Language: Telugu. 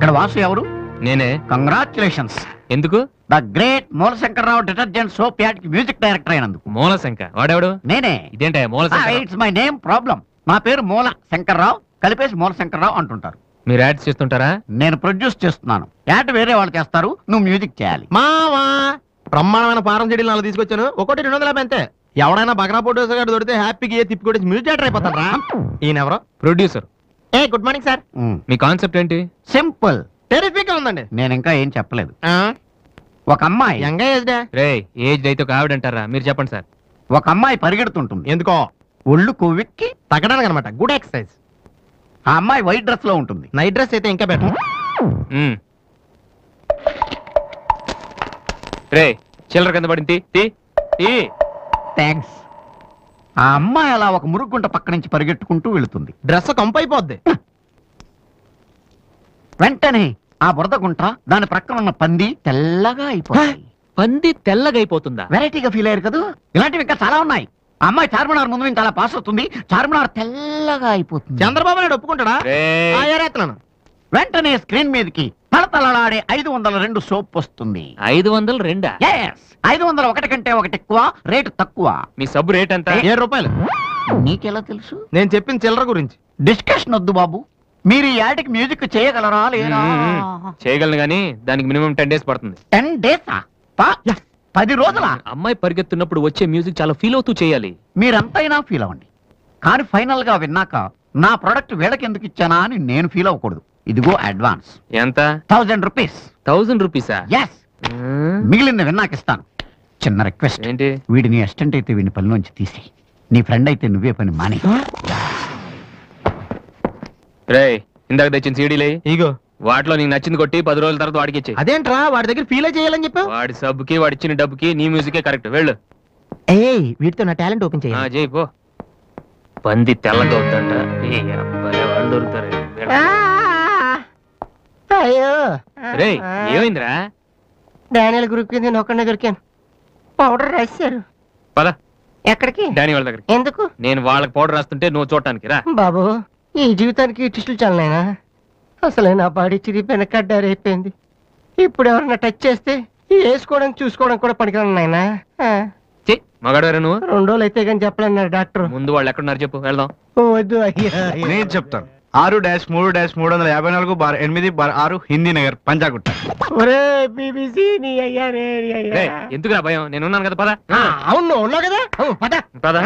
ఇక్కడ వాసు ఎవరు? నేనే. కంగ్రాచులేషన్స్. ఎందుకు? The great Moolashankararao detergent soap ad కి మ్యూజిక్ డైరెక్టర్ అయినందుకు. మూలశంకర్ వాడెవడు? నేనే. ఇదేంటే Moolashankar? It's my name problem. నా పేరు మూల శంకర్రావు, కలిపేసి మూలశంకర్రావు అంటుంటారు. మీరు యాడ్స్ చేస్తుంటారా? నేను ప్రొడ్యూస్ చేస్తున్నాను. యాడ్ వేరే వాళ్ళు చేస్తారు, నువ్వు మ్యూజిక్ చేయాలి. మావా బ్రహ్మాండమైన ఫారం చెడీలు నాలుగు తీసుకొచ్చాను, ఒకటి 250 అంతే. ఎవడైనా బగ్రా ప్రొడ్యూసర్ గారు దొరికితే హ్యాపీగా ఏ తిప్పికొట్టి మ్యూజిక్ డైరెక్టర్ అయిపోతారా? ఈయన ఎవరో producer. A good morning sir. Me concept ఏంటి? సింపుల్, టెరిఫిక్ గా ఉందండి. నేను ఇంకా ఏం చెప్పలేదు. ఒక అమ్మాయి యంగ్ ఏజ్ రే ఏజ్ అయితే ఒక ఆవిడ అంటారా? మీరు చెప్పండి సార్. ఒక అమ్మాయి పరిగెడుతుంటుంది. ఎందుకో? ఒళ్ళు కొవ్వెక్కి తగ్గడానికి అనమాట. Good exercise. ఆ అమ్మాయి వైట్ డ్రెస్ లో ఉంటుంది. నైట్ డ్రెస్ అయితే ఇంకా బెటర్. రే చిల్లర కింద పడింది. థ్యాంక్స్. ఆ అమ్మాయి అలా ఒక మురుగుంట పక్క నుంచి పరిగెట్టుకుంటూ వెళుతుంది. డ్రెస్ కంపు అయిపోద్ది. వెంటనే ఆ బురద గుంట, దాని ప్రక్కన ఉన్న పంది తెల్లగా అయిపోతుంది. పంది తెల్లగా అయిపోతుందా? వెరైటీగా ఫీల్ అయ్యారు కదా. ఇలాంటివి ఇంకా చాలా ఉన్నాయి. ఆ అమ్మాయి చార్మినార్ ముందు నుంచి అలా పాస్ అవుతుంది, చార్మినార్ తెల్లగా అయిపోతుంది. చంద్రబాబు నాయుడు ఒప్పుకుంటాడా? ఏరేస్తున్నాను. వెంటనే స్క్రీన్ మీదకి తలతలలాడే 502 సోప్ వస్తుంది. 502? 501 కంటే ఒకటి ఎక్కువ, రేటు తక్కువ. మీ సబ్బు రేట్ ఎంత? 7 రూపాయలు. నీకెలా తెలుసు? నేను చెప్పిన చిల్లర గురించి. డిస్కషన్ వద్దు బాబు. మీరు ఈ యాడ్కి మ్యూజిక్ చేయగలరా లేదా? చేయగలను గానీ దానికి మినిమం 10 days పడుతుంది. 10 days? 10 రోజుల? అమ్మాయి పరిగెత్తున్నప్పుడు వచ్చే మ్యూజిక్ చాలా ఫీల్ అవుతూ చేయాలి. మీరంతైనా ఫీల్ అవ్వండి, కానీ ఫైనల్ గా విన్నాక నా ప్రొడక్ట్ వీళ్ళకి ఎందుకు ఇచ్చానా అని నేను ఫీల్ అవ్వకూడదు. ఇదిగో అడ్వాన్స్. ఎంత? 1000 రూపీస్. 1000 రూపీసా? ఎస్. మిగిలింది విన్నాక ఇస్తాను. చిన్న రిక్వెస్ట్. ఏంటి? వీడి నీ అసిస్టెంట్ అయితే వీడిని పనిలోంచి తీసి, నీ ఫ్రెండ్ అయితే నువ్వే పని మానే. రే ఇందాక తెచ్చిన సీడీలే ఇగో. వాటిలో నీకు నచ్చింది కొట్టి 10 రోజుల తర్వాత వాడికి ఇచ్చే. అదేంట్రా వాడి దగ్గర ఫీల్ చేయాలని చెప్పావు? వాడి సబ్బుకి వాడి ఇచ్చిన డబ్బుకి నీ మ్యూజికే కరెక్ట్. వెళ్ళు. వీటితో నా టాలెంట్ ఓపెన్ చేయాలి. చేయి పో. పంది తెల్లగా అవుతుంట. వాళ్ళు దొరుకుతారు. అయ్యో రే ఏమైందిరా? డానియల్ గ్రూప్ కింద నేను ఒక్కడే దొరికాను. పౌడర్ రాశారు. పద. ఎక్కడికి? డానీ వాళ్ళ దగ్గర. ఎందుకు? నేను వాళ్ళకి పౌడర్ రాస్తుంటే నువ్వు చూడటానికి రా. బాబు ఈ జీవితానికి టిస్టులు చాలనైనా. అసలే నా బాడీ చిరిగిపోయిన కడ్డారైపోయింది. ఇప్పుడు ఎవరన్నా టచ్ చేస్తే వేసుకోవడానికి చూసుకోవడానికి కూడా పనికిరాను నాయనా. మగాడు నువ్వు. 2 రోజులు అయితే కానీ చెప్పలేన్నారు డాక్టర్. ముందు వాళ్ళు ఎక్కడున్నారు చెప్పు, వెళ్దాం. వద్దు అయ్యా. నేను చెప్తాను. 6-3-350-8/6 హిందీ నగర్ పంజాగుట్ట. ఒరే బీబీసీ నీ అయ్యా రే. ఎందుకురా భయం? నేను ఉన్నాను కదా. పద. అవును ఉన్నావు కదా. పద పద.